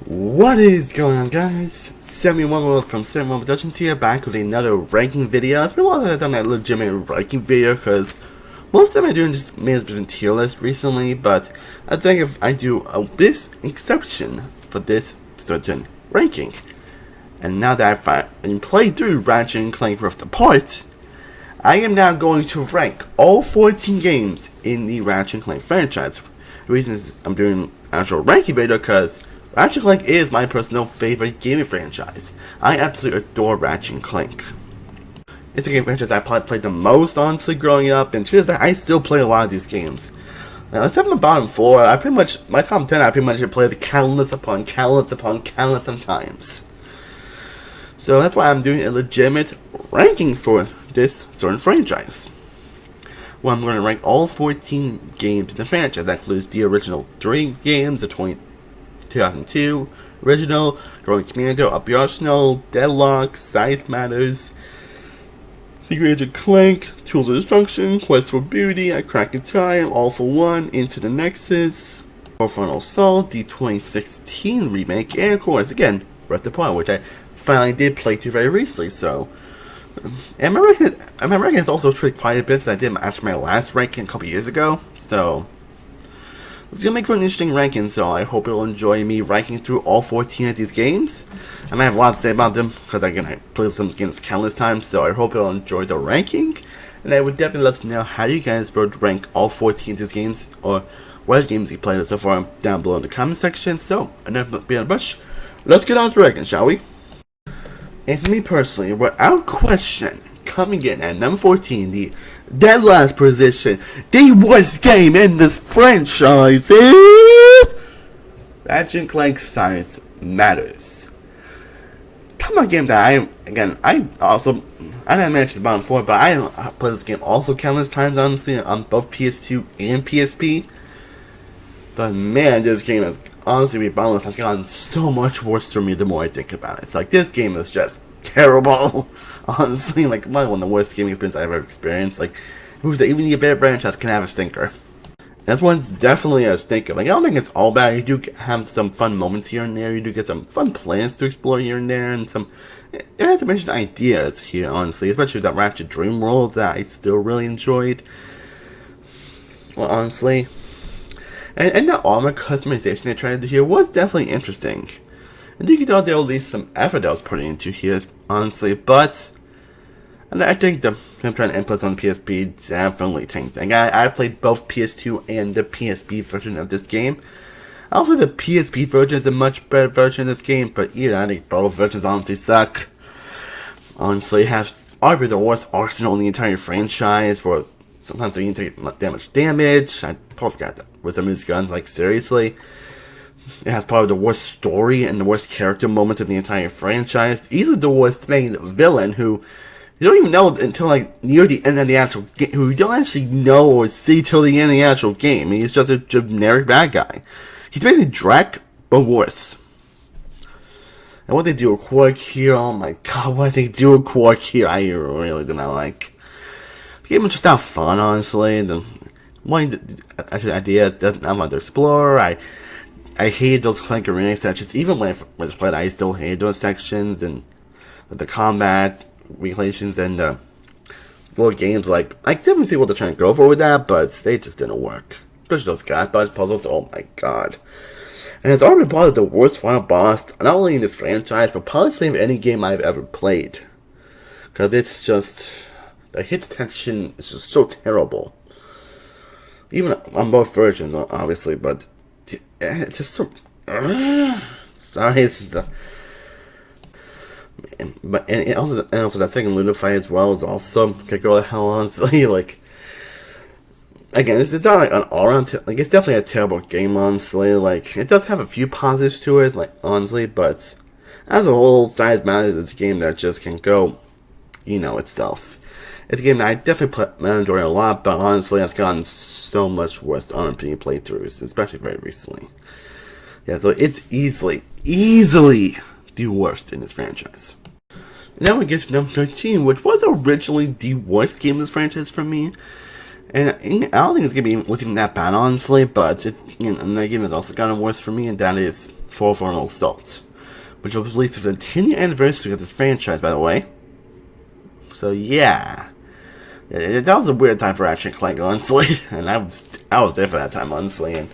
What is going on, guys? 71 World from 71 Productions here, back with another ranking video. It's been a while since I've done a legitimate ranking video, because most of them I'm doing just may have been tier list recently, but I think if I do this exception for this certain ranking. And now that I've played through Ratchet Clank Rift Apart, I am now going to rank all 14 games in the Ratchet Clank franchise. The reason is I'm doing an actual ranking video because Ratchet Clank is my personal favorite gaming franchise. I absolutely adore Ratchet Clank. It's the game franchise I probably played the most, honestly, growing up, and to this day, I still play a lot of these games. Now, except my bottom 4, my top 10, I pretty much played countless upon countless upon countless of times. So that's why I'm doing a legitimate ranking for this certain franchise. Well, I'm going to rank all 14 games in the franchise. That includes the original 3 games, the 2002 original, Growing Commando, Up Your Arsenal, Deadlock, Size Matters, Secret Agent Clank, Tools of Destruction, Quest for Beauty, A Crack in Time, All for One, Into the Nexus, Frontal Assault, the 2016 remake, and of course, again, Rift Apart, which I finally did play through very recently. So, and my ranking is also tweaked quite a bit since I did after my last ranking a couple years ago. So it's gonna make for an interesting ranking, so I hope you'll enjoy me ranking through all 14 of these games. I might have a lot to say about them, because again, I played some games countless times, so I hope you'll enjoy the ranking. And I would definitely love to know how you guys would rank all 14 of these games, or what games you played so far down below in the comment section. So, enough being a rush, let's get on to the ranking, shall we? And for me personally, without question, coming in at number 14, the dead last position, the worst game in this franchise is Ratchet Clank Size Matters. Come on, game that I didn't mention the bottom 4, but I played this game also countless times, honestly, on both PS2 and PSP. But man, this game has honestly, be honest, has gotten so much worse for me the more I think about it. It's like, this game is just terrible. Honestly, like, one of the worst gaming experiences I've ever experienced. Like, proves that even your favorite franchise can have a stinker. This one's definitely a stinker. Like, I don't think it's all bad. You do have some fun moments here and there. You do get some fun plans to explore here and there, and it has some interesting ideas here, honestly. Especially that Ratchet Dream World that I still really enjoyed. Well, honestly. And the armor customization they tried to do here was definitely interesting. And you can tell there was at least some effort that was put into here, honestly. But and I think them trying to implement on the PSP definitely tanked. Like, I played both PS2 and the PSP version of this game. Also, the PSP version is a much better version of this game, but yeah, I think both versions honestly suck. Honestly, it has arguably the worst arsenal in the entire franchise, where sometimes they take that much damage. I probably forgot that with some of these guns, like, seriously. It has probably the worst story and the worst character moments of the entire franchise. Easily the worst main villain, who you don't even know until like near the end of the actual game, who you don't actually know or see till the end of the actual game. He's just a generic bad guy. He's basically Drek, but worse. And what they do with Quark here, oh my god, what they do with Quark here, I really do not like. The game was just not fun, honestly. One actually ideas doesn't have to explore. I hated those Clank Arena sections. Even when I was played, I still hated those sections, and the combat relations and more games. Like, I definitely see what they're trying to go for with that, but they just didn't work. Especially those Godboss puzzles. Oh my god! And it's already probably the worst final boss, not only in this franchise, but probably the same any game I've ever played. Because it's just the hit detection is just so terrible. Even on both versions, obviously, but it's just so. Sorry, this is the. And also that second Ludo fight as well is also could go to hell, honestly. Like, again, it's not like an all-around like, it's definitely a terrible game, honestly. Like, it does have a few positives to it, like, honestly, but as a whole, Size Matters is a game that just can go, itself. It's a game that I definitely enjoy a lot, but honestly, it's gotten so much worse on repeating playthroughs, especially very recently. Yeah, so it's easily the worst in this franchise. Now we get to number 13, which was originally the worst game in this franchise for me. And I don't think it's gonna be even that bad, honestly. But and that game is also kind of worse for me, and that is For No Assault, which was released for the 10th anniversary of this franchise, by the way. So yeah, that was a weird time for Ratchet Clank, honestly, and I was there for that time, honestly. And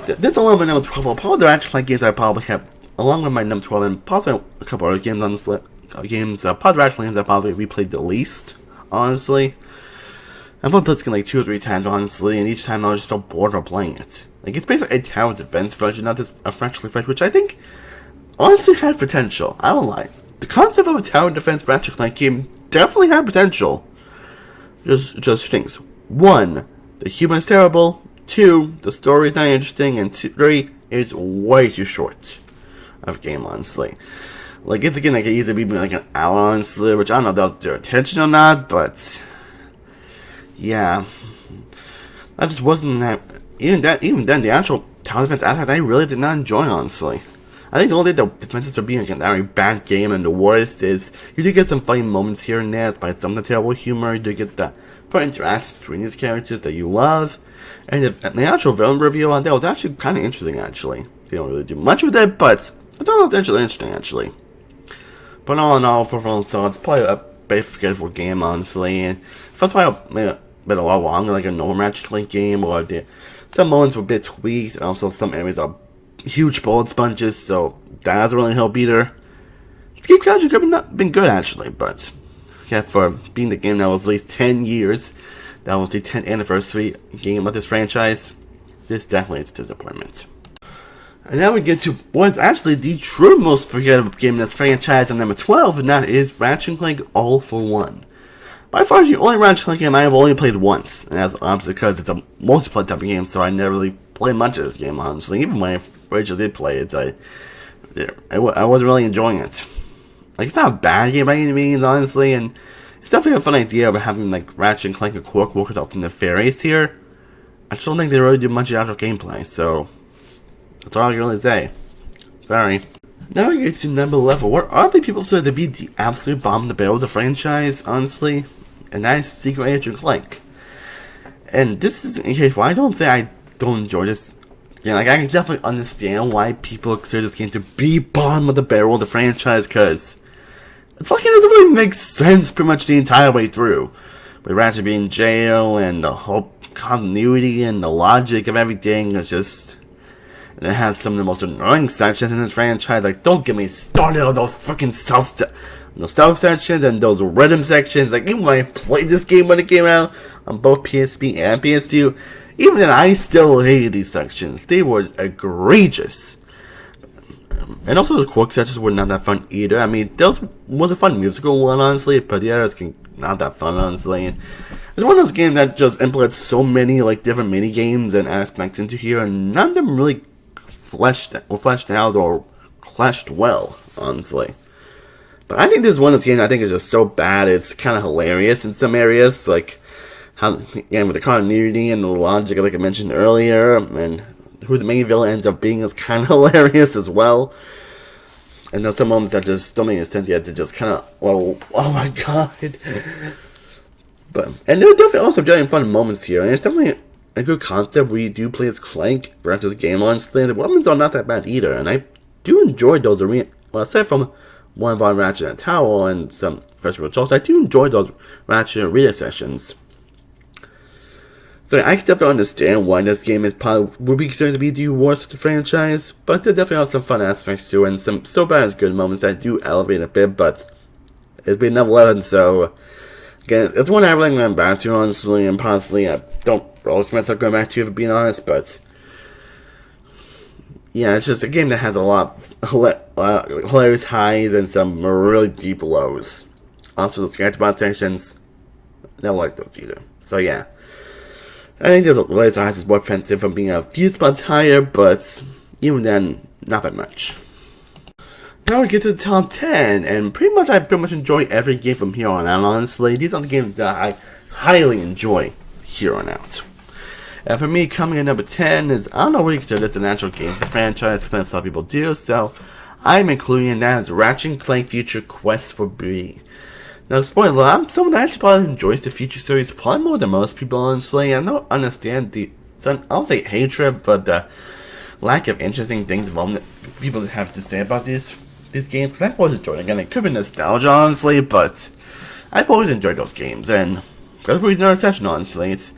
this is along with number 12. Probably the Ratchet Clank games I probably have, along with my number 12, and probably a couple other games on this list. Probably the Ratchet Clank games I probably replayed the least, honestly. I've only played this game like 2 or 3 times, honestly, and each time I was just so bored of playing it. Like, it's basically a tower defense version, not just a Ratchet Clank, which I think honestly had potential. I won't lie. The concept of a tower defense Ratchet Clank game definitely had potential. Just things. 1, the humor is terrible. 2, the story is not interesting. And 3, it's way too short of a game, honestly. Like, it's a game that could easily be like an hour, honestly, which I don't know if that was their intention or not, but yeah. That just wasn't that. Even then, the actual tower defense aspect I really did not enjoy, honestly. I think the only thing the defenses for being like a very bad game, and the worst is you do get some funny moments here and there, despite some of the terrible humor. You do get the fun interactions between these characters that you love, and the actual villain review on that was actually kind of interesting. Actually, they don't really do much with it, but I thought it was actually interesting. Actually, but all in all, for No Assault, it's probably a very forgettable game, honestly. And that's why I made it a lot longer, like a normal Ratchet Clank game, or some moments were a bit tweaked, and also some areas are huge bullet sponges, so that doesn't really help either. This game could have not been good, actually, but yeah, for being the game that was released 10 years, that was the 10th anniversary game of this franchise, this definitely is a disappointment. And now we get to what's actually the true most forgettable game in this franchise, on number 12, and that is Ratchet Clank All for One. By far, the only Ratchet Clank game I have only played once, and that's obviously because it's a multiplayer type of game, so I never really played much of this game, honestly. Even when I originally did play it, I wasn't really enjoying it. Like, it's not a bad game by any means, honestly, and it's definitely a fun idea of having, like, Ratchet and Clank and Quark work with the nefarious here. I just don't think they really do much of actual gameplay, so that's all I can really say. Sorry. Now we get to number 11, where other people said to be the absolute bomb in the barrel of the franchise, honestly, and that is Secret Agent Clank. And this is a case where I don't say I don't enjoy this. Yeah, like, I can definitely understand why people consider this game to be bottom of the barrel of the franchise, because it's like it doesn't really make sense pretty much the entire way through. With Ratchet being in jail, and the whole continuity and the logic of everything is just. And it has some of the most annoying sections in this franchise. Like, don't get me started on those freaking stealth sections and those rhythm sections. Like, even when I played this game when it came out on both PSP and PS2, even then I still hated these sections. They were egregious. And also the Quark sections were not that fun either. I mean, there was a fun musical one, honestly, but the others not that fun, honestly. It's one of those games that just implements so many like different mini games and aspects into here, and none of them really fleshed out or clashed well, honestly. But I think this is one of those games I think is just so bad it's kind of hilarious in some areas, like how, again, with the continuity and the logic, like I mentioned earlier, and who the main villain ends up being is kind of hilarious as well. And there's some moments that just don't make any sense yet, to just kind of, oh my god. And there are definitely also genuine fun moments here, and it's definitely a good concept. We do play as Clank throughout this game, honestly. The weapons are not that bad either, and I do enjoy those arena. Well, aside from one of our Ratchet and Tower and some festival results, I do enjoy those Ratchet arena sessions. So I can definitely understand why this game is probably would be considered to be the worst of the franchise, but there definitely are some fun aspects to it, and some so bad as good moments that do elevate a bit. But it's been number 11, so again, it's one I really went back to, honestly, and possibly I don't always myself going back to, if I'm being honest, but yeah, it's just a game that has a lot of hilarious highs and some really deep lows. Also, those character sections, I don't like those either. So yeah, I think there's a laser highs is more offensive from being a few spots higher, but even then, not that much. Now we get to the top 10, and I pretty much enjoy every game from here on out, honestly. These are the games that I highly enjoy here on out. And for me, coming in number 10 is, I don't know what you consider this an actual game for the franchise, but some people do, so I'm including that as Ratchet Clank Future Quest for B. Now, spoiler, I'm someone that actually probably enjoys the feature series probably more than most people, honestly. I don't understand the, I don't say hatred, but the lack of interesting things that people have to say about these games, because I've always enjoyed it. Again, it could be nostalgia, honestly, but I've always enjoyed those games, and that's the reason no exception, honestly. It's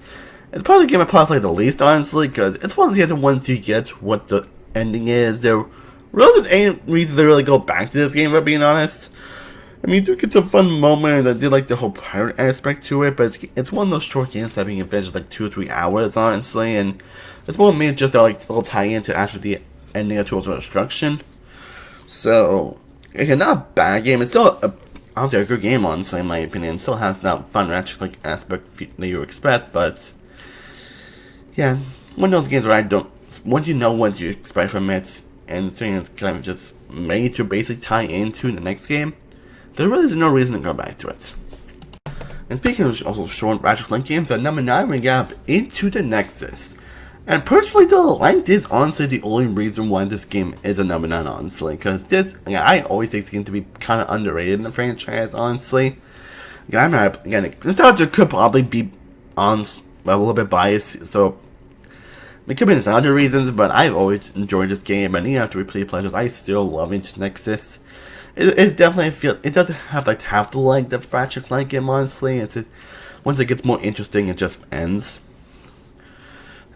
probably the game I probably play the least, honestly, because it's one of the other ones you get what the ending is. There really isn't any reason to really go back to this game, if I'm being honest. I mean, you do get some fun moments. I did like the whole pirate aspect to it, but it's one of those short games that being finished like 2 or 3 hours, honestly, and it's more made just to like little tie into actually the ending of Tools of Destruction. So it's not a bad game. It's still honestly a good game, honestly, in my opinion. It still has that fun Ratchet Clank aspect that you expect, but yeah, one of those games where I don't. Once you know what you expect from it, and saying it's kind of just made to basically tie into the next game, there really is no reason to go back to it. And speaking of also short Ratchet Clank games, at number 9 we got Into the Nexus. And personally, the length is honestly the only reason why this game is a number 9, honestly. Because this, I always think this game to be kind of underrated in the franchise, honestly. Again, nostalgia could probably be a little bit biased, so it could be other reasons, but I've always enjoyed this game, and even after replay pleasures, I still love Into the Nexus. It's definitely it doesn't have like half the length of Ratchet Clank game, honestly. Once it gets more interesting, it just ends.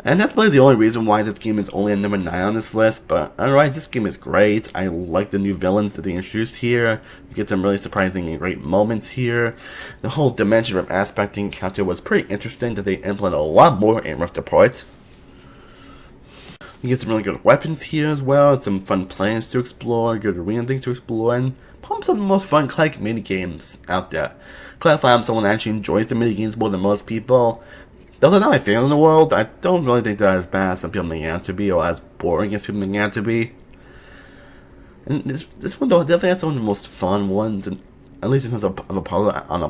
And that's probably the only reason why this game is only at number 9 on this list, but otherwise this game is great. I like the new villains that they introduced here. You get some really surprising and great moments here. The whole dimension of aspect encounter was pretty interesting that they implemented a lot more in Rift Apart. You get some really good weapons here as well, some fun plans to explore, good arena things to explore, and probably some of the most fun Clank minigames out there. Clarify, I'm someone that actually enjoys the minigames more than most people. Though they're not my favorite in the world, I don't really think they're as bad as some people make it out to be, or as boring as people make it out to be. And this one though definitely has some of the most fun ones, and at least in terms of a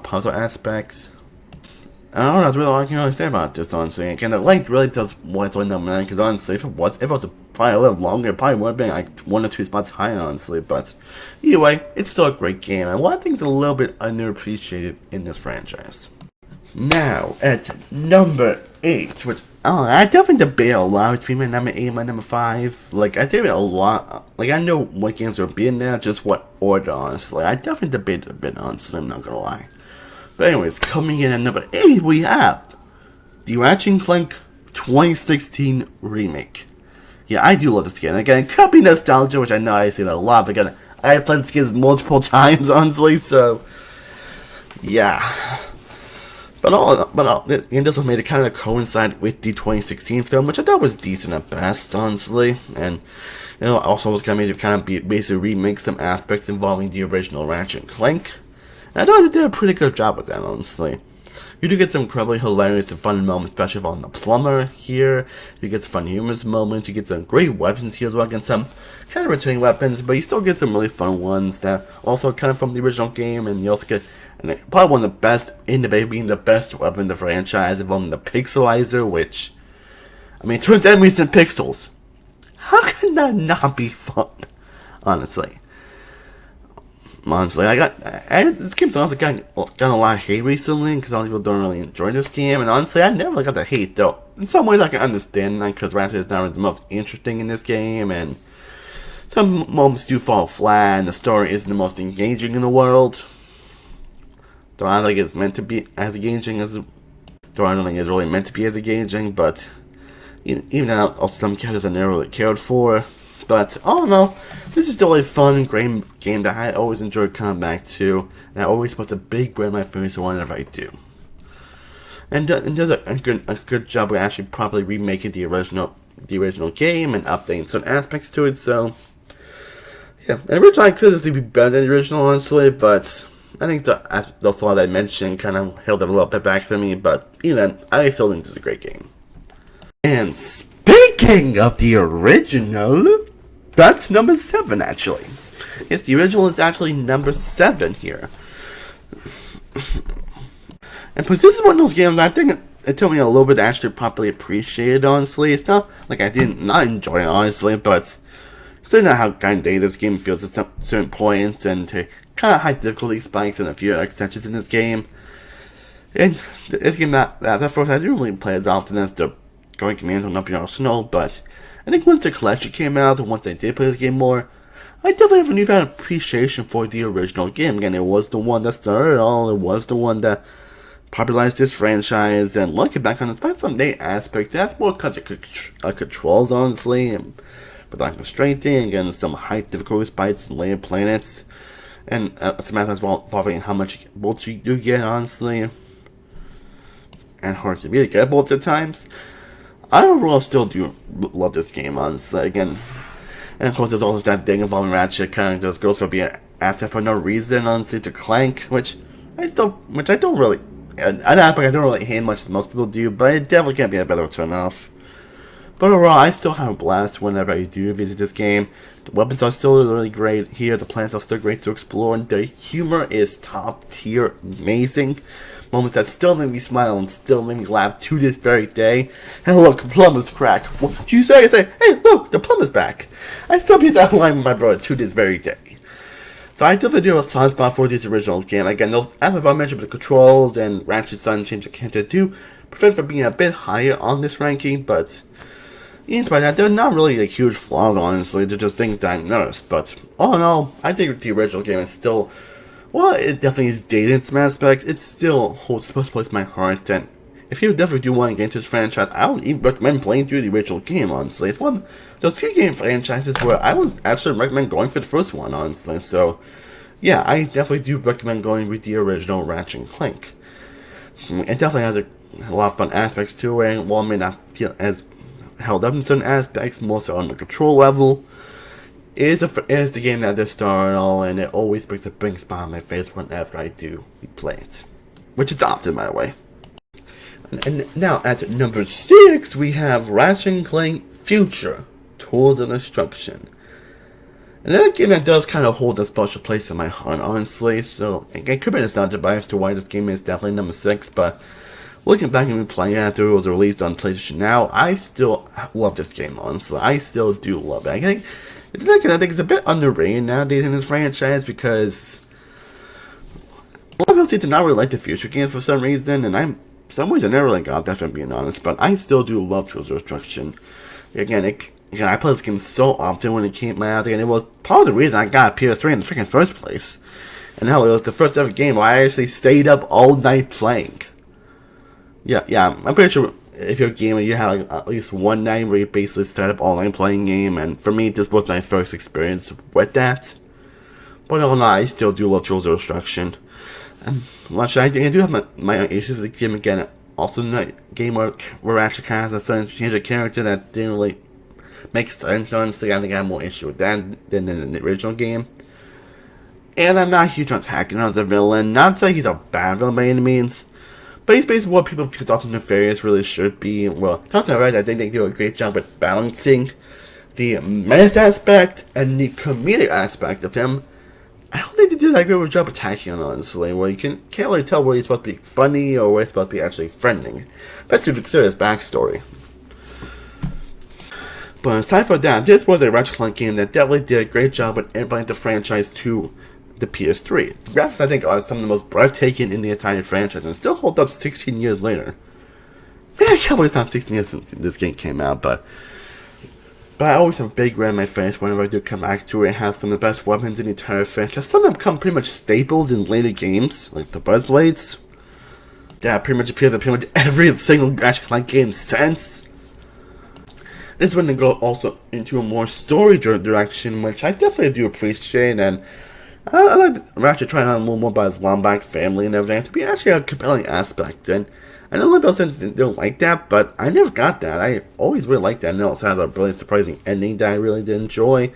puzzle aspects. I don't know, that's really all I can really say about this, honestly. Again, the length really does why it's only number 9, because honestly, if it was probably a little longer, it probably would have been like 1 or 2 spots higher, honestly. But either way, it's still a great game, and one thing's a little bit underappreciated in this franchise. Now, at number 8, which I definitely debate a lot between my number 8 and my number 5. Like, I debate a lot. Like, I know what games are being there, just what order, honestly. I definitely debate a bit, honestly, I'm not gonna lie. But anyways, coming in at number 8, we have the Ratchet Clank 2016 Remake. Yeah, I do love this game. Again, it could be nostalgia, which I know I say that a lot, but again, I have played this game multiple times, honestly, so yeah. And this one made it kind of coincide with the 2016 film, which I thought was decent at best, honestly. And also was kind of basically remake some aspects involving the original Ratchet Clank. And I thought they did a pretty good job with that, honestly. You do get some incredibly hilarious and fun moments, especially on the plumber here. You get some fun humorous moments. You get some great weapons here as well. Again, some kind of returning weapons, but you still get some really fun ones that also kind of from the original game. And you also get probably one of the best, being the best weapon in the franchise, involving the Pixelizer, which, I mean, turns enemies into pixels. How can that not be fun? Honestly, this game's honestly gotten a lot of hate recently because a lot of people don't really enjoy this game, and honestly, I never really got the hate though. In some ways, I can understand that because Ratchet is not really the most interesting in this game, and some moments do fall flat, and the story isn't the most engaging in the world. Though I don't think it's meant to be as engaging as. Though I don't think it's really meant to be as engaging, but even now, also some characters I never really cared for. But all in all, this is still a fun, great game that I always enjoy coming back to, and I always puts a big grin on my face whenever I do. And does a good job of actually properly remaking the original game and updating certain aspects to it. So yeah, and originally I could be better than the original, honestly, but I think the flaw that I mentioned kind of held it a little bit back for me. But even I still think this is a great game. And speaking of the original, that's number 7, actually. Yes, the original is actually number 7 here. And this is one of those games I think it took me a little bit to actually properly appreciate it, honestly. It's not like I did not enjoy it, honestly, but considering how kind of dated this game feels at some certain points, and to kind of high difficulty spikes and a few extensions in this game. And this game that first I didn't really play as often as the going commands on Up Your Arsenal, but I think once the collection came out and once I did play this game more, I definitely have a newfound appreciation for the original game. Again, it was the one that started it all, it was the one that popularized this franchise, and looking back on it, despite some neat aspects, that's more because of controls, honestly, and with like constraining and some high difficulty spikes and layered planets, and some aspects involving how much bolts you do get, honestly, and hard to really get bolts at times. I overall still do love this game, honestly. Again, and of course there's also that thing involving Ratchet kind of just goes for being an asset for no reason, honestly, to Clank, which I don't really, an aspect I don't really hate much as most people do, but it definitely can be a better turn-off. But overall, I still have a blast whenever I do visit this game. The weapons are still really great here, the planets are still great to explore, and the humor is top tier, amazing. Moments that still make me smile and still make me laugh to this very day. And look, plumber's crack. What did you say? I say, hey, look, the plumber's back. I still beat that line with my brother to this very day. So I definitely do have a soft spot for this original game. Again, those, as I mentioned, with the controls and Ratchet's son change of character do prevent from being a bit higher on this ranking, but in spite of that, they're not really a huge flaw, honestly. They're just things that I noticed. But all in all, I think the original game is still, well, it definitely is dated in some aspects. It still holds a special place in my heart, and if you definitely do want to get into this franchise, I would even recommend playing through the original game, honestly. It's one of those few game franchises where I would actually recommend going for the first one, honestly. So, yeah, I definitely do recommend going with the original Ratchet Clank. It definitely has a lot of fun aspects to it, and while it may not feel as held up in certain aspects, more so on the control level, is the game that does start all, and it always brings a big smile on my face whenever I do play it, which is often, by the way. And now at number 6, we have Ratchet Clank Future Tools of Destruction. Another game that does kind of hold a special place in my heart, honestly. So it could be nostalgia bias to why this game is definitely number 6, but looking back and replaying it after it was released on PlayStation Now, I still love this game, honestly. I still do love it. I think it's a bit underrated nowadays in this franchise because a lot of people seem to not really like the Future games for some reason, and for some reason I never really got that, if I'm being honest, but I still do love Tools of Destruction. Again, I played this game so often when it came out, and it was part of the reason I got a PS3 in the freaking first place. And hell, it was the first ever game where I actually stayed up all night playing. Yeah, I'm pretty sure if you're a gamer, you have like at least one night where you basically start up all night playing game, and for me, this was my first experience with that. But all in all, I still do love Tools of Destruction. I do have my own issues with the game again. Also, in a game where Ratchet has a certain change of character that didn't really make sense, honestly. I think I have more issue with that than in the original game. And I'm not huge on attacking as a villain. Not to say he's a bad villain by any means, but he's basically what people thought Nefarious really should be. Well, talking about it, I think they do a great job with balancing the menace aspect and the comedic aspect of him. I don't think they do that good of a job attacking him, honestly, where you can't really tell where he's supposed to be funny or where he's supposed to be actually friendly, especially if you consider his backstory. But aside from that, this was a Ratchet Clank game that definitely did a great job with implementing the franchise to the PS3. The graphics, I think, are some of the most breathtaking in the entire franchise and still hold up 16 years later. Man, I can't believe it's not 16 years since this game came out, but I always have a big grin on my face whenever I do come back to it. It has some of the best weapons in the entire franchise. Some of them become pretty much staples in later games, like the Buzzblades. That pretty much appear in pretty much every single Ratchet Clank game since. This is when they go also into a more story direction, which I definitely do appreciate, and I like Ratchet trying out a little more about his Lombax family and everything to be actually a compelling aspect. And I know a lot of people they don't like that, but I never got that. I always really liked that, and it also has a really surprising ending that I really did enjoy.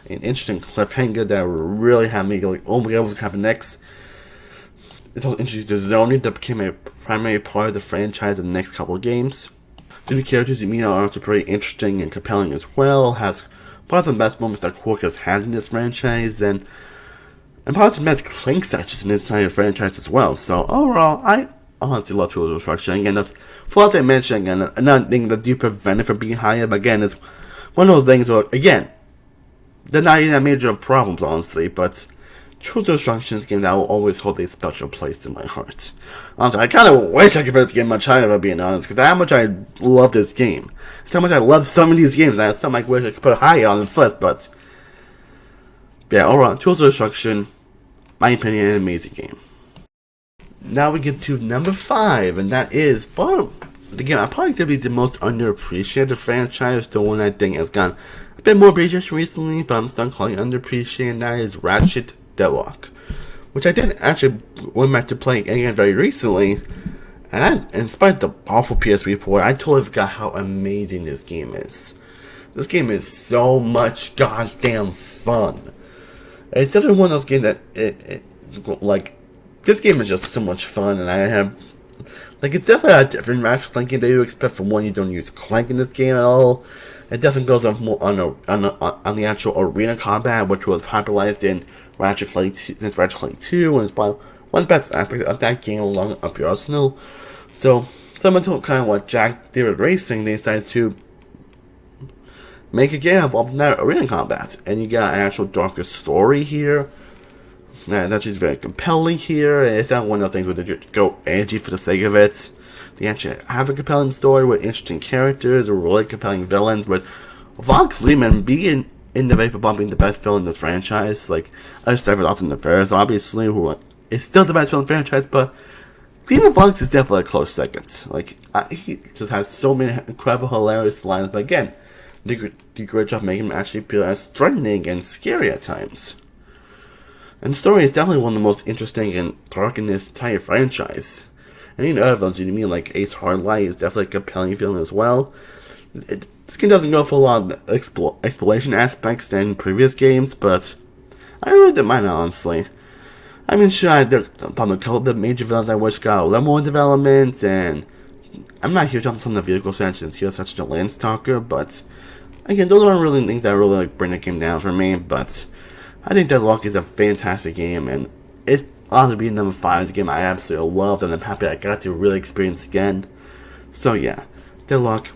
An interesting cliffhanger that really had me go like, oh my god, what's going to happen next? It's also introduced the zoning that became a primary part of the franchise in the next couple of games. The new characters you meet are also pretty interesting and compelling as well. Has part of the best moments that Quark has had in this franchise, and part of the best Clank sections in this entire franchise as well. So overall, I honestly love Tools of Destruction. Again, that's flaws I mentioned, and another thing that do prevent it from being higher, but again, it's one of those things where, again, they're not even that major of problems, honestly, but Truth Destruction is a game that will always hold a special place in my heart. Honestly, I kind of wish I could put this game much higher, if I'm being honest, because how much I love this game. That's how much I love some of these games. That's something I wish I could put higher on the list, but yeah, overall, Truth Destruction, my opinion, an amazing game. Now we get to number 5, and that is, again, I'm probably going to be the most underappreciated franchise, the one I think has gotten a bit more appreciated recently, but I'm still calling it underappreciated, and that is Ratchet Clank, which I did actually went back to playing again very recently, and in spite of the awful PS3 port, I totally forgot how amazing this game is. This game is so much goddamn fun. It's definitely one of those games that, like, this game is just so much fun, and I have, like, it's definitely a different Ratchet Clank game that you expect from one. You don't use Clank in this game at all. It definitely goes on more on the actual arena combat, which was popularized in Ratchet Clank 2, since Ratchet Clank 2, and it's probably one of the best aspects of that game along up your arsenal. So, someone to kind of what Jack did with racing, they decided to make a game of that arena combat, and you got an actual darker story here. That's just very compelling here. It's not one of those things where they just go edgy for the sake of it. They actually have a compelling story with interesting characters, or really compelling villains, with Vox Lehman being in the way for bumping the best villain in this franchise. Like, I've said with Austin Affairs, obviously, who is still the best villain in the franchise, but Stephen Vox is definitely a close second. Like, he just has so many incredible, hilarious lines, but again, they do a great job making him actually appear as threatening and scary at times. And the story is definitely one of the most interesting and dark in this entire franchise. And even other villains you mean, like Ace Hardlight, is definitely a compelling villain as well. This game doesn't go for a lot of exploration aspects than previous games, but I really didn't mind it, honestly. I mean, sure, there's probably a couple of the major villains I wish got a little more development, and I'm not huge on some of the vehicle sections here, such as the Landstalker, but again, those aren't really things that really like bring the game down for me, but I think Deadlock is a fantastic game, and it's honestly being number 5 is a game I absolutely loved, and I'm happy I got to really experience again. So yeah, Deadlock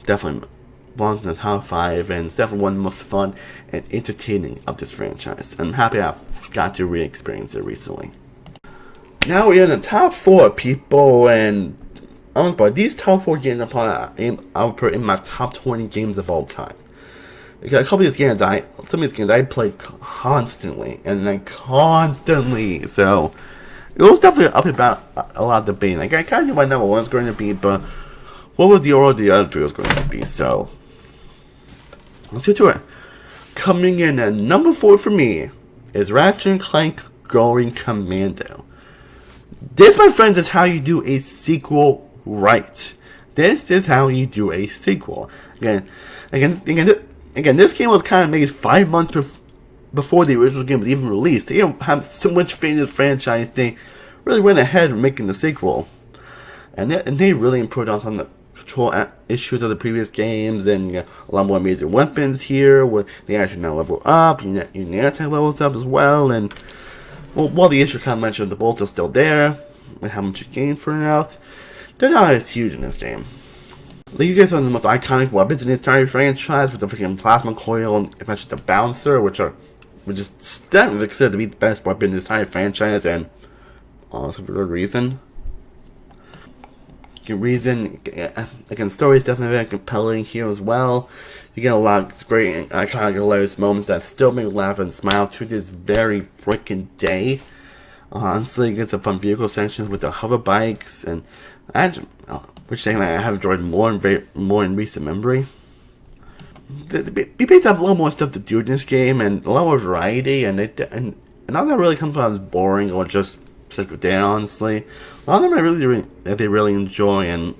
definitely belongs in the top 5, and it's definitely one of the most fun and entertaining of this franchise. And I'm happy I've got to re-experience it recently. Now we're in the top 4, people, and honestly, these top 4 games I'll put in my top 20 games of all time. Because a couple of these games, some of these games I played constantly, so it was definitely up about a lot of debate. Like, I kind of knew my number 1 was going to be, but what was the order of the other 3 was going to be? So let's get to it. Coming in at number 4 for me is Ratchet Clank Going Commando. This, my friends, is how you do a sequel right. This is how you do a sequel. Again, this game was kind of made 5 months before the original game was even released. They have so much faith in this franchise, they really went ahead with making the sequel. And they really improved on some of the control issues of the previous games, and you got a lot more amazing weapons here, where they actually now level up, your attack levels up as well, and well, while the issue kind of mentioned the bolts are still there, and how much you gain for it out, they're not as huge in this game. Like, you get some of the most iconic weapons in the entire franchise, with the freaking plasma coil and especially the bouncer, which is definitely considered to be the best weapon in this entire franchise, and also for good reason. Again, the story is definitely very compelling here as well. You get a lot of great and iconic, hilarious moments that still make me laugh and smile to this very freaking day. Honestly, you get some fun vehicle sections with the hover bikes, and which thing I have enjoyed more in recent memory. The base have a lot more stuff to do in this game, and a lot more variety, and none of that really comes out as boring or just sick of day, honestly. A lot of them they really enjoy, and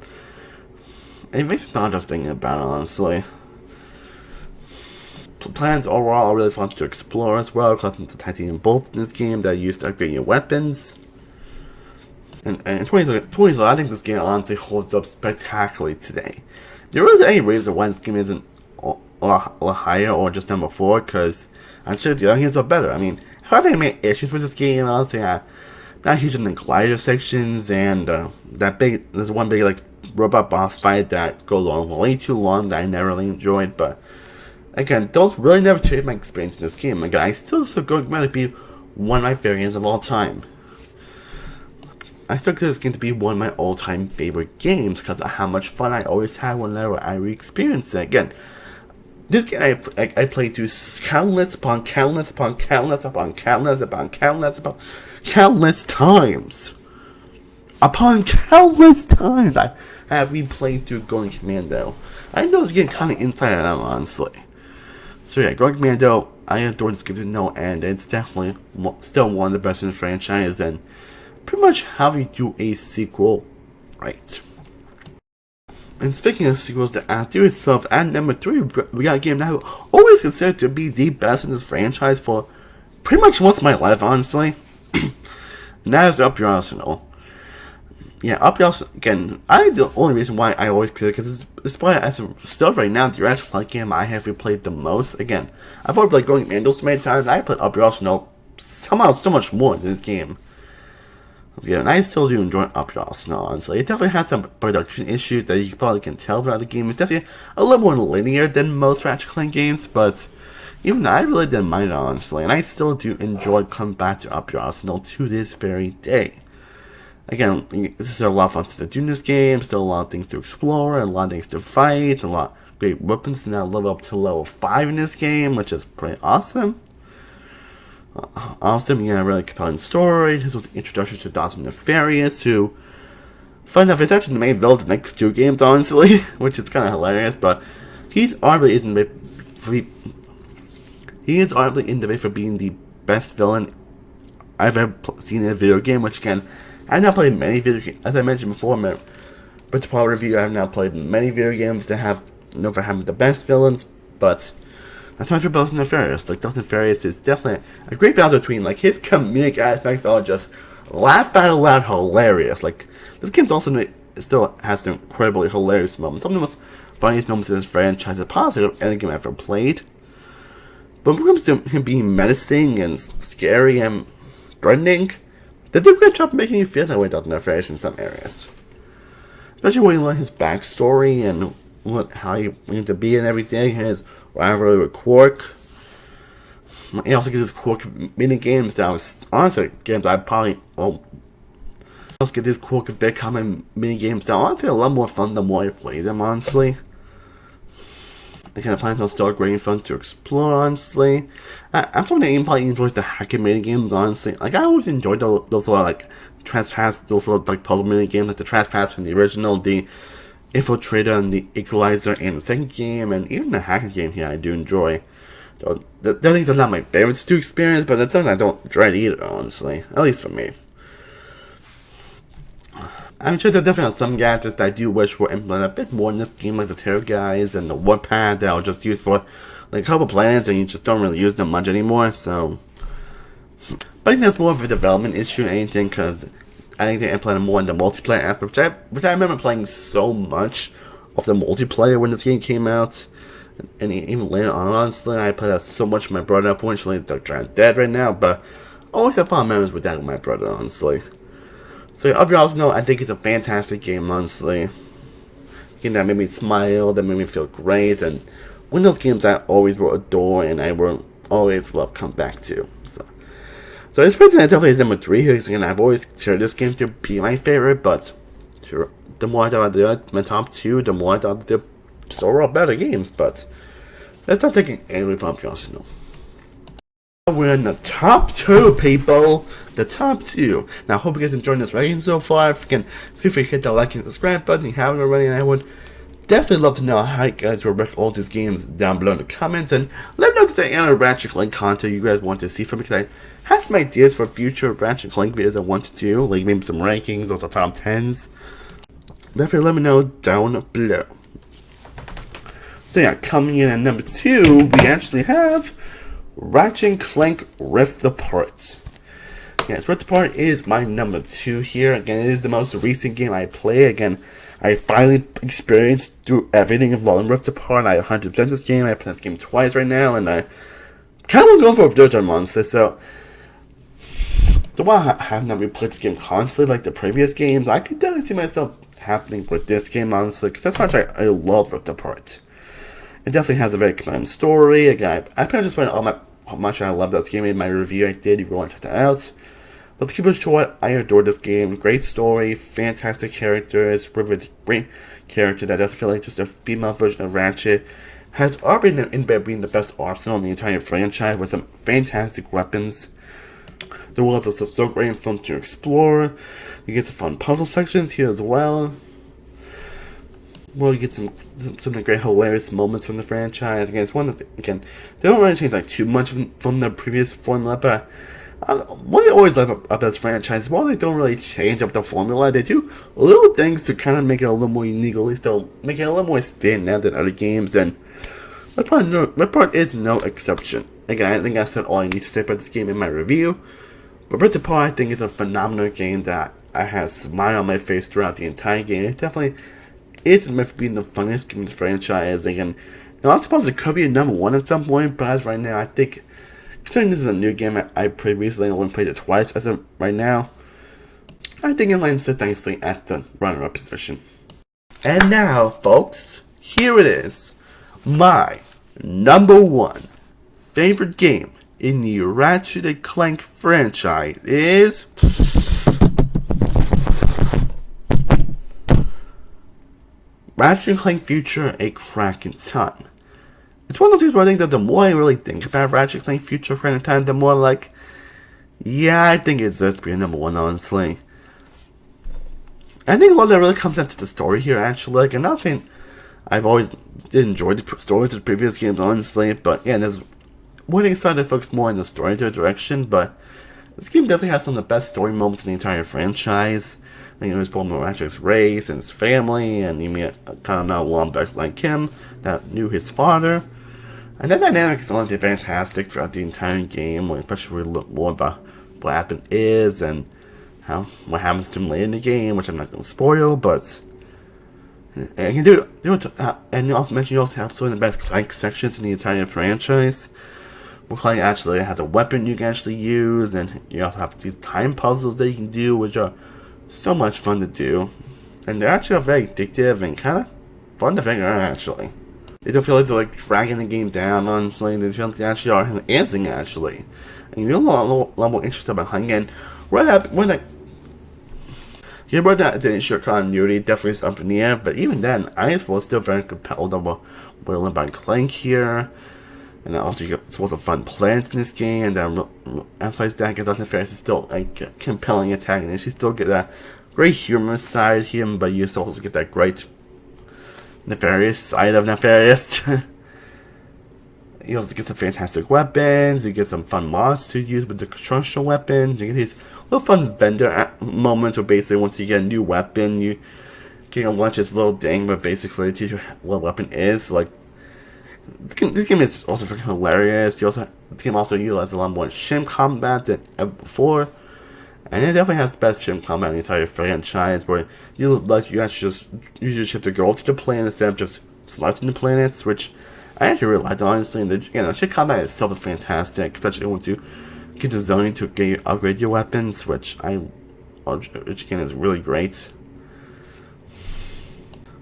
it makes me not just thinking about it, honestly. Plans overall are really fun to explore as well, collecting the titanium bolts in this game that are used to upgrade your weapons. And 20, I think this game honestly holds up spectacularly today. There isn't any reason why this game isn't a lot higher or just number 4, because I'm sure the other games are better. I mean, if I have any issues with this game, honestly, I'm not huge in the glider sections, and there's one big like robot boss fight that goes on way too long that I never really enjoyed. But again, those really never changed my experience in this game. Again, I still so going to be one of my favorite games of all time. I still consider this game to be one of my all-time favorite games because of how much fun I always have whenever I re-experience it. Again, this game I played through countless upon countless upon countless upon countless upon countless upon countless times. Upon countless times I have replayed through Going Commando. I know it's getting kind of inside out, honestly. So yeah, Going Commando, I adore this game to no end. It's definitely still one of the best in the franchise, and pretty much how you do a sequel right. And speaking of sequels to add to itself, at number 3, we got a game that I always considered to be the best in this franchise for pretty much most of my life, honestly. And that is Up Your Arsenal. Yeah, Up Your Arsenal, again, the only reason why I always consider it, because it's probably, as of stuff right now, the Ratchet Clank game I have replayed the most. Again, I've already played Going Commando so many times, I played Up Your Arsenal somehow so much more than this game. Yeah, and I still do enjoy Up Your Arsenal, honestly. It definitely has some production issues that you probably can tell throughout the game. It's definitely a little more linear than most Ratchet Clank games, but even I really didn't mind it, honestly. And I still do enjoy coming back to Up Your Arsenal to this very day. Again, this is a lot of fun stuff to do in this game. Still a lot of things to explore, and a lot of things to fight, a lot of great weapons to now level up to level 5 in this game, which is pretty awesome. Yeah, a really compelling story. This was the introduction to Dawson Nefarious, who, fun enough, is actually the main villain of the next 2 games, honestly, which is kind of hilarious. But he arguably is in the for being the best villain I've ever seen in a video game. Which again, I've not played many video games, as I mentioned before. But the part review, I've now played many video games that have for having the best villains, but that's my favorite Dawson Nefarious. Like, Dawson Nefarious is definitely a great balance between, like, his comedic aspects are just laugh out loud hilarious. Like, this game also still has some incredibly hilarious moments. Some of the most funniest moments in this franchise is positive any game I've ever played. But when it comes to him being menacing and scary and threatening, they do a great job making you feel that way, Dawson Nefarious, in some areas. Especially when you learn his backstory and how he went to be and everything, his rivalry with Quark. He also gets his Quark mini games that was honestly games I probably also get these Quark and Vic common mini games that are honestly a lot more fun the more I play them, honestly. Again, the planets are still great fun to explore, honestly. I'm someone that probably enjoys the hacking mini games, honestly. Like, I always enjoyed those sort of like those sort of like puzzle mini games, like the Trespass from the original, the Infiltrator and the Equalizer in the second game, and even the hacker game here I do enjoy. So, the things are not my favorites to experience, but that's something I don't dread either, honestly. At least for me. I'm sure there definitely are some gadgets that I do wish were implemented a bit more in this game, like the Terror Guys and the Warpad that I'll just use for like a couple planets, and you just don't really use them much anymore, so. But I think that's more of a development issue than anything, because I think they implemented more in the multiplayer aspect, which I remember playing so much of the multiplayer when this game came out. And even later on, honestly, I played that so much with my brother. Unfortunately, they're kind of dead right now, but I always have fond memories with that with my brother, honestly. So, Up Your Arsenal, I think it's a fantastic game, honestly. A game that made me smile, that made me feel great, and one of those games I always will adore and I will always love come back to. So this person definitely is number 3 here, because again, I've always considered this game to be my favorite, but sure, the more I thought about my top 2, the more I thought they're just overall better games, but let's not taking anything from Up Your Arsenal. We're in the top 2, people! The top 2. Now, I hope you guys enjoyed this rating so far. Again, feel free to hit that like and subscribe button if you haven't already, and I would definitely love to know how you guys will rate all these games down below in the comments, and let me know if there's any other Ratchet Clank content you guys want to see from me, because I have some ideas for future Ratchet Clank videos I want to do, like maybe some rankings or the top 10s. Definitely let me know down below. So yeah, coming in at number 2, we actually have Ratchet Clank Rift Apart. Yes, Rift Apart is my number 2 here. Again, it is the most recent game I play. Again, I finally experienced through everything involving Rift Apart. I 100% this game. I played this game twice right now, and I kind of going for a third time, honestly. So while I have not replayed this game constantly like the previous games, I could definitely see myself happening with this game, honestly, because that's how much I love Rift Apart. It definitely has a very compelling story. Again, I pretty much spent all my how much I love this game. In my review I did, if you want to check that out. But to keep it short, I adore this game. Great story, fantastic characters, with great character that doesn't feel like just a female version of Ratchet. Has already been in bed being the best arsenal in the entire franchise with some fantastic weapons. The world is so great and fun to explore. You get some fun puzzle sections here as well. Well, you get some great hilarious moments from the franchise. Again, it's one of they don't really change like too much from the previous formula, but what I always love about this franchise, while they don't really change up the formula, they do little things to kind of make it a little more unique, at least they'll make it a little more standout than other games, and Rift Apart is no exception. Again, I think I said all I need to say about this game in my review, but Rift Apart I think is a phenomenal game that I had a smile on my face throughout the entire game. It definitely is meant for being the funniest game in the franchise. Again, I suppose it could be a #1 at some point, but as right now, I think, considering this is a new game I played recently, I only played it twice as of right now, I think it lines up nicely at the runner-up position. And now, folks, here it is. My #1 favorite game in the Ratchet Clank franchise is Ratchet Clank Future: A Crack in Time. It's one of those things where I think that the more I really think about Ratchet Clank Future: Crack in Time, the more like, yeah, I think it's just being #1, honestly. I think a lot of that really comes down to the story here, actually. Like, I'm not saying I've always enjoyed the stories of the previous games, honestly, but yeah, there's one excited to focus more on the story direction, but this game definitely has some of the best story moments in the entire franchise. I mean, it was both Ratchet's race and his family, and you meet kind of now long back like him that knew his father. And that dynamic is honestly fantastic throughout the entire game, especially when we look more about what happened is and what happens to him later in the game, which I'm not going to spoil, but and you can do it, and you also mentioned you also have some of the best Clank sections in the entire franchise. Where Clank actually has a weapon you can actually use, and you also have these time puzzles that you can do, which are so much fun to do. And they're actually very addictive and kind of fun to figure out, actually. They don't feel like they're like dragging the game down, honestly. They feel like they actually are enhancing, actually. And you're a lot more interested behind it. And when that the ensure continuity definitely is up in the air, but even then, I was still very compelled over learning about Clank here. And also, it's also fun planet in this game, and emphasize that Dustin Ferris is still like a compelling antagonist. You still get that great humorous side of him, but you also get that great nefarious side of Nefarious. You also get some fantastic weapons, you get some fun mods to use with the construction weapons, you get these little fun vendor moments where basically once you get a new weapon, you can launch this little thing, but basically teach you what weapon is. Like, this game is also freaking hilarious. This game also utilizes a lot more shim combat than ever before. And it definitely has the best ship combat in the entire franchise, where you actually just use your ship to go to the planet instead of just selecting the planets, which I actually really liked, honestly. And the ship combat itself is fantastic, especially once you get the zoning to upgrade your weapons, which again is really great.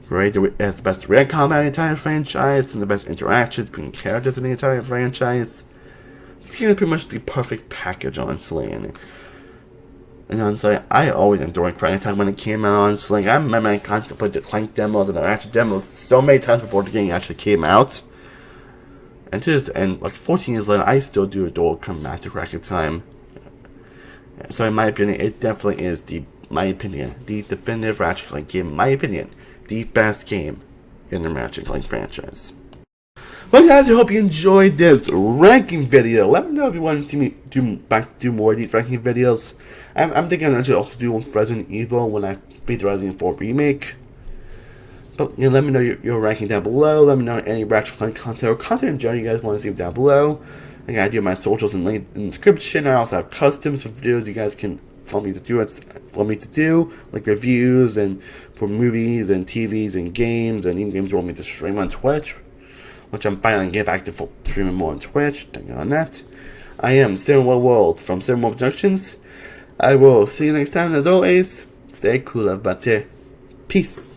Great, it has the best red combat in the entire franchise, and the best interactions between characters in the entire franchise. This game is pretty much the perfect package, honestly. And honestly, I always enjoyed Crank Time when it came out, honestly. I remember I constantly played the Clank demos and the Ratchet demos so many times before the game actually came out. And like 14 years later, I still do adore come back to Ratchet Time. So in my opinion, it definitely is the definitive Ratchet Clank game, in my opinion, the best game in the Ratchet Clank franchise. Well guys, I hope you enjoyed this ranking video. Let me know if you want to see me do more of these ranking videos. I'm thinking I should also do one for Resident Evil when I beat the Resident Evil 4 remake. But let me know your ranking down below. Let me know any Ratchet Clank content or content in general you guys want to see down below. Again, I do my socials in the description. I also have customs for videos you guys can want me to do, like reviews and for movies and TVs and games, and even games you want me to stream on Twitch, which I'm finally getting back to streaming more on Twitch. Thank you on that. I am Cinema World from Cinema Productions. I will see you next time. As always, stay cool, everybody. Peace.